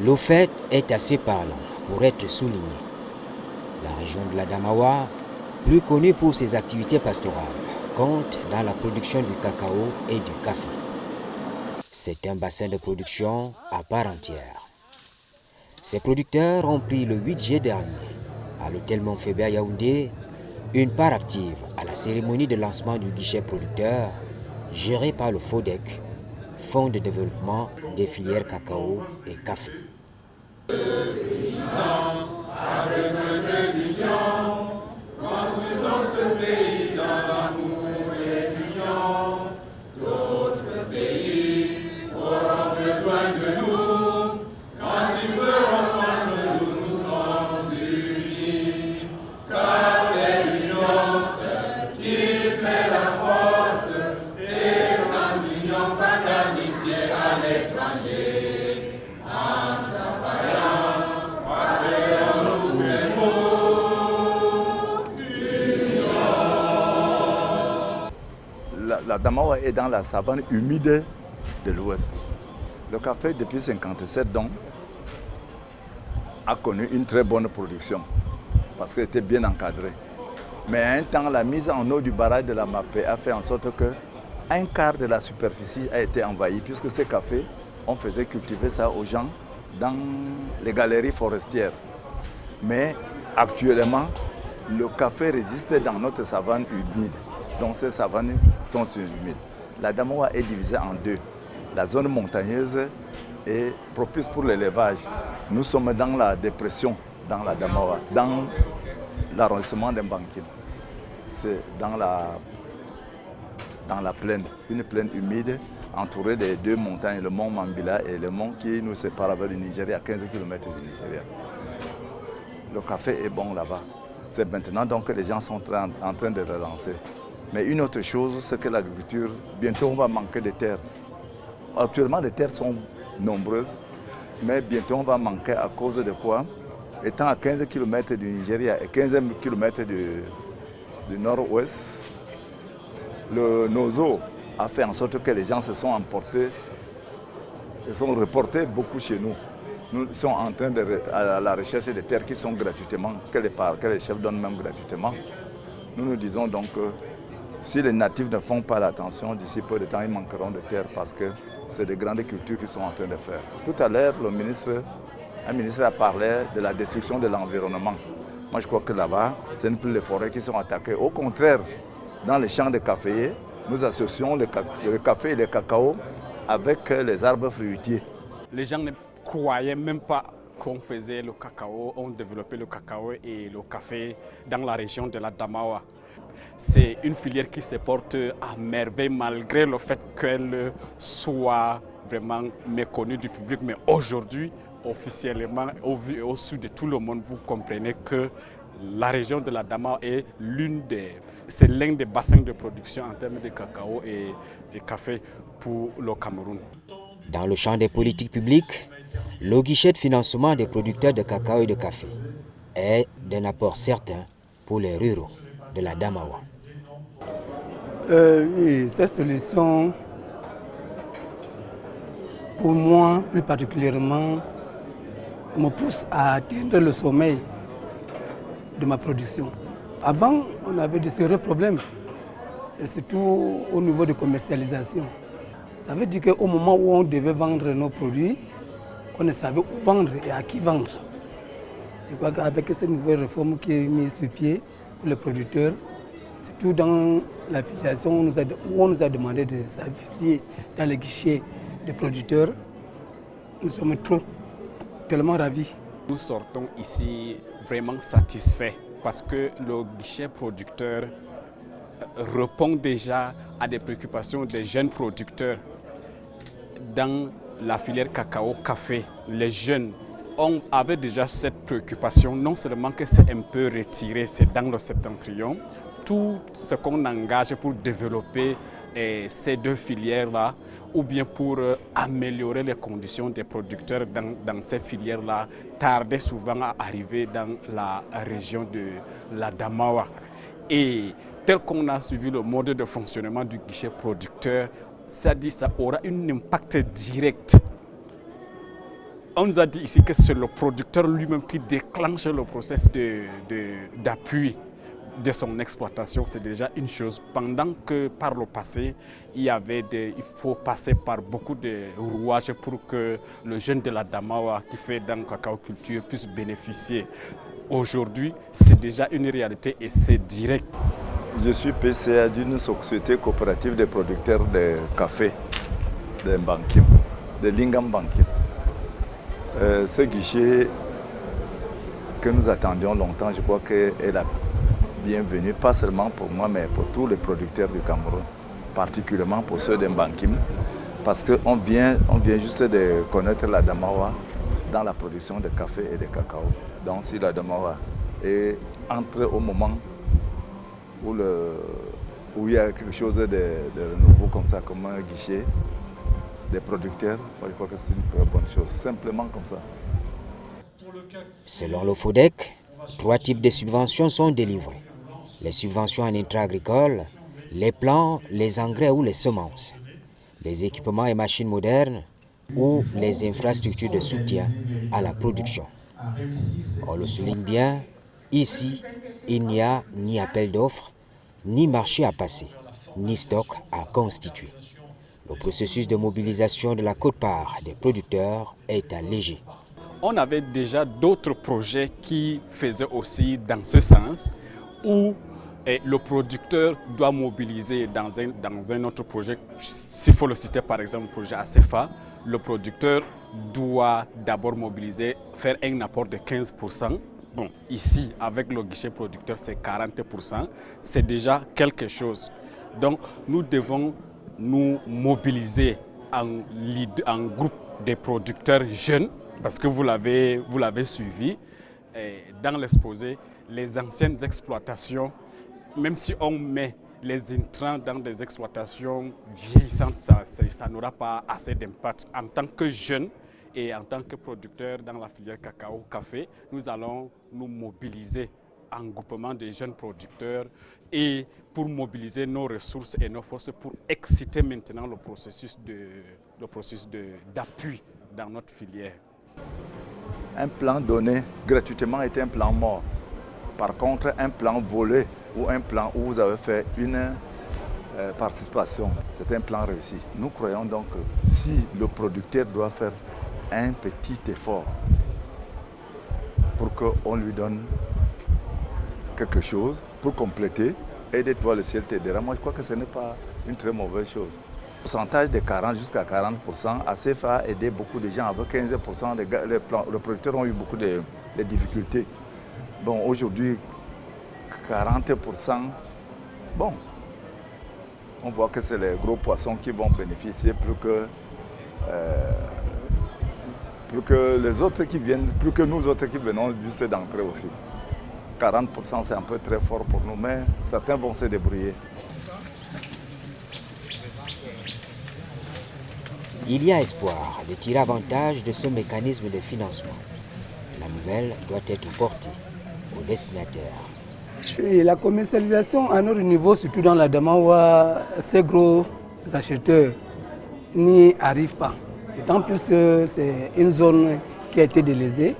L'Ofet est assez parlant pour être souligné. La région de l'Adamawa, plus connue pour ses activités pastorales, compte dans la production du cacao et du café. C'est un bassin de production à part entière. Ces producteurs ont pris le 8 juillet dernier, à l'hôtel Montfébé à Yaoundé, une part active à la cérémonie de lancement du guichet producteur géré par le FODEC, Fonds de développement des filières cacao et café. La Damawa est dans la savane humide de l'Ouest. Le café, depuis 1957 ans, a connu une très bonne production parce qu'il était bien encadré. Mais à un temps, la mise en eau du barrage de la Mapé a fait en sorte que un quart de la superficie a été envahie puisque ces cafés, on faisait cultiver ça aux gens dans les galeries forestières. Mais actuellement, le café résiste dans notre savane humide. Donc ces savanes sont humides. La Damawa est divisée en deux. La zone montagneuse est propice pour l'élevage. Nous sommes dans la dépression, dans la Damawa, dans l'arrondissement d'Mbankin. C'est dans la plaine, une plaine humide entourée des deux montagnes, le mont Mambila et le mont qui nous sépare avec le Nigeria, à 15 km du Nigeria. Le café est bon là-bas. C'est maintenant donc que les gens sont en train de relancer. Mais une autre chose, c'est que l'agriculture, bientôt on va manquer de terres. Actuellement, les terres sont nombreuses, mais bientôt on va manquer à cause de quoi? Étant à 15 km du Nigeria et 15 km du nord-ouest, nos eaux a fait en sorte que les gens se sont emportés, ils sont reportés beaucoup chez nous. Nous sommes en train à la recherche des terres qui sont gratuitement, que les chefs donnent même gratuitement. Nous disons donc que si les natifs ne font pas l'attention, d'ici peu de temps, ils manqueront de terre parce que c'est de grandes cultures qu'ils sont en train de faire. Tout à l'heure, un ministre a parlé de la destruction de l'environnement. Moi, je crois que là-bas, ce n'est plus les forêts qui sont attaquées. Au contraire, dans les champs de café, nous associons le café et le cacao avec les arbres fruitiers. Les gens ne croyaient même pas qu'on faisait le cacao, on développait le cacao et le café dans la région de la Damawa. C'est une filière qui se porte à merveille malgré le fait qu'elle soit vraiment méconnue du public. Mais aujourd'hui, officiellement, au sud de tout le monde, vous comprenez que la région de la Damawa est l'un des bassins de production en termes de cacao et de café pour le Cameroun. Dans le champ des politiques publiques, le guichet de financement des producteurs de cacao et de café est d'un apport certain pour les ruraux de la Damawa. Oui, cette solution, pour moi, plus particulièrement, me pousse à atteindre le sommet de ma production. Avant, on avait de sérieux problèmes, et surtout au niveau de commercialisation. Ça veut dire qu'au moment où on devait vendre nos produits, on ne savait où vendre et à qui vendre. Je crois qu'avec cette nouvelle réforme qui est mise sur pied pour les producteurs, surtout dans l'affiliation où on nous a demandé de s'affilier dans les guichets des producteurs, nous sommes tellement ravis. Nous sortons ici vraiment satisfaits parce que le guichet producteur répond déjà à des préoccupations des jeunes producteurs. Dans la filière cacao-café, les jeunes avaient déjà cette préoccupation, non seulement que c'est un peu retiré, c'est dans le septentrion, tout ce qu'on engage pour développer ces deux filières-là, ou bien pour améliorer les conditions des producteurs dans ces filières-là, tardait souvent à arriver dans la région de la Damawa. Et tel qu'on a suivi le mode de fonctionnement du guichet producteur, ça aura un impact direct On nous a dit ici que c'est le producteur lui-même qui déclenche le processus d'appui de son exploitation. C'est déjà une chose. Pendant que par le passé, il faut passer par beaucoup de rouages pour que le jeune de la Damawa qui fait dans la cacao culture puisse bénéficier. Aujourd'hui, c'est déjà une réalité et c'est direct. Je suis PCA d'une société coopérative de producteurs de café de Bankim, de Lingam Bankim. Ce guichet que nous attendions longtemps, je crois qu'elle a bienvenue, pas seulement pour moi, mais pour tous les producteurs du Cameroun, particulièrement pour ceux de Bankim, parce qu'on vient juste de connaître la Damawa dans la production de café et de cacao. Donc si la Damawa est entrée au moment où il y a quelque chose de nouveau comme ça, comme un guichet des producteurs, je crois que c'est une très bonne chose, simplement comme ça. Selon l'OFODEC, 3 types de subventions sont délivrées. Les subventions en intra-agricole, les plants, les engrais ou les semences, les équipements et machines modernes ou les infrastructures de soutien à la production. On le souligne bien, ici, il n'y a ni appel d'offres, ni marché à passer, ni stock à constituer. Le processus de mobilisation de la quote-part des producteurs est allégé. On avait déjà d'autres projets qui faisaient aussi dans ce sens, où le producteur doit mobiliser dans un autre projet. S'il faut le citer par exemple, le projet ACEFA, le producteur doit d'abord mobiliser, faire un apport de 15%. Bon, ici, avec le guichet producteur, c'est 40%. C'est déjà quelque chose. Donc, nous devons nous mobiliser en groupe des producteurs jeunes, parce que vous l'avez suivi dans l'exposé, les anciennes exploitations, même si on met les intrants dans des exploitations vieillissantes, ça n'aura pas assez d'impact. En tant que jeunes et en tant que producteurs dans la filière cacao, café, nous allons nous mobiliser en groupement des jeunes producteurs et pour mobiliser nos ressources et nos forces pour exciter maintenant le processus d'appui dans notre filière. Un plan donné gratuitement est un plan mort. Par contre, un plan volé ou un plan où vous avez fait une participation, c'est un plan réussi. Nous croyons donc que si le producteur doit faire un petit effort pour qu'on lui donne quelque chose pour compléter, aide-toi le ciel t'aidera. Moi je crois que ce n'est pas une très mauvaise chose. Le pourcentage de 40 jusqu'à 40%, ACEFA a aidé beaucoup de gens. Avec 15%, les producteurs ont eu beaucoup de difficultés. Bon, aujourd'hui, 40%, bon, on voit que c'est les gros poissons qui vont bénéficier plus que les autres qui viennent, plus que nous autres qui venons juste d'entrer aussi. 40% c'est un peu très fort pour nous, mais certains vont se débrouiller. Il y a espoir de tirer avantage de ce mécanisme de financement. La nouvelle doit être portée aux destinataires. Et la commercialisation à notre niveau, surtout dans la Damawa, ces gros acheteurs n'y arrivent pas. D'autant plus que c'est une zone qui a été délaissée.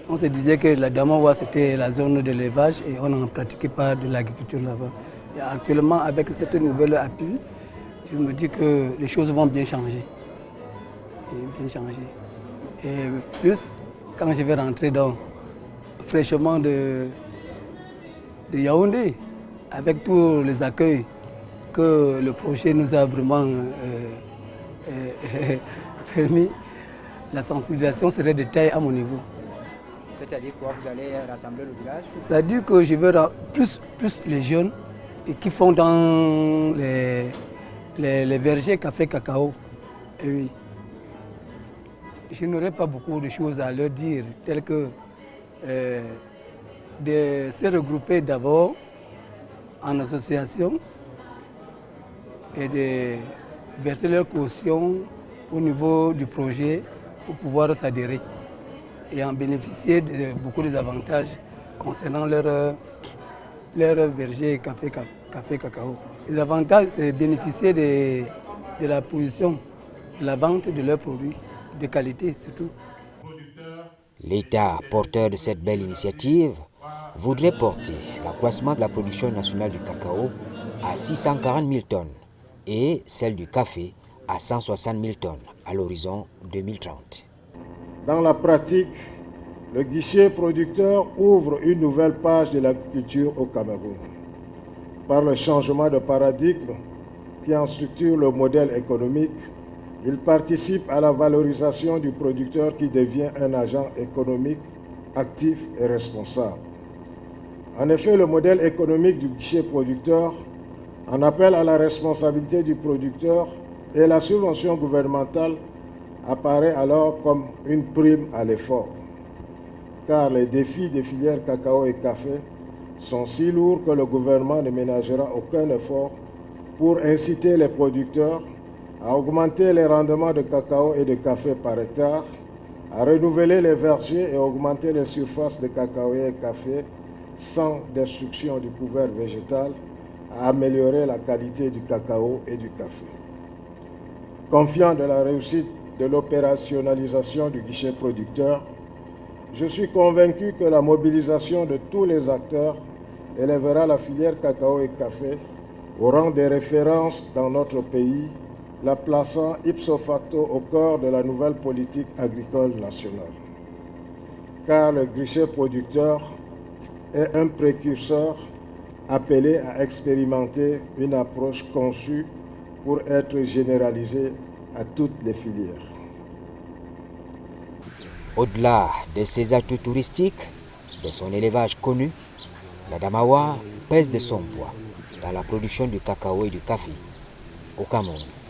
On se disait que la Damawa c'était la zone de l'élevage et on n'en pratiquait pas de l'agriculture là-bas. Actuellement, avec cette nouvelle appui, je me dis que les choses vont bien changer. Et plus, quand je vais rentrer fraîchement de Yaoundé, avec tous les accueils que le projet nous a vraiment permis, la sensibilisation serait de taille à mon niveau. C'est-à-dire quoi? Vous allez rassembler le village? C'est-à-dire que je veux plus les jeunes et qui font dans les vergers café cacao. Et oui. Je n'aurais pas beaucoup de choses à leur dire, telles que de se regrouper d'abord en association et de verser leur caution au niveau du projet pour pouvoir s'adhérer et en bénéficier de beaucoup d'avantages concernant leur verger café cacao. Les avantages, c'est bénéficier de la position, de la vente de leurs produits, de qualité surtout. L'État, porteur de cette belle initiative, voudrait porter l'accroissement de la production nationale du cacao à 640 000 tonnes et celle du café à 160 000 tonnes à l'horizon 2030. Dans la pratique, le guichet producteur ouvre une nouvelle page de l'agriculture au Cameroun. Par le changement de paradigme qui en structure le modèle économique, il participe à la valorisation du producteur qui devient un agent économique actif et responsable. En effet, le modèle économique du guichet producteur en appelle à la responsabilité du producteur et la subvention gouvernementale apparaît alors comme une prime à l'effort. Car les défis des filières cacao et café sont si lourds que le gouvernement ne ménagera aucun effort pour inciter les producteurs à augmenter les rendements de cacao et de café par hectare, à renouveler les vergers et augmenter les surfaces de cacao et café sans destruction du couvert végétal, à améliorer la qualité du cacao et du café. Confiant de la réussite de l'opérationnalisation du guichet producteur, je suis convaincu que la mobilisation de tous les acteurs élèvera la filière cacao et café au rang des références dans notre pays, la plaçant ipso facto au cœur de la nouvelle politique agricole nationale. Car le guichet producteur est un précurseur appelé à expérimenter une approche conçue pour être généralisée à toutes les filières. Au-delà de ses atouts touristiques, de son élevage connu, l'Adamawa pèse de son poids dans la production du cacao et du café au Cameroun.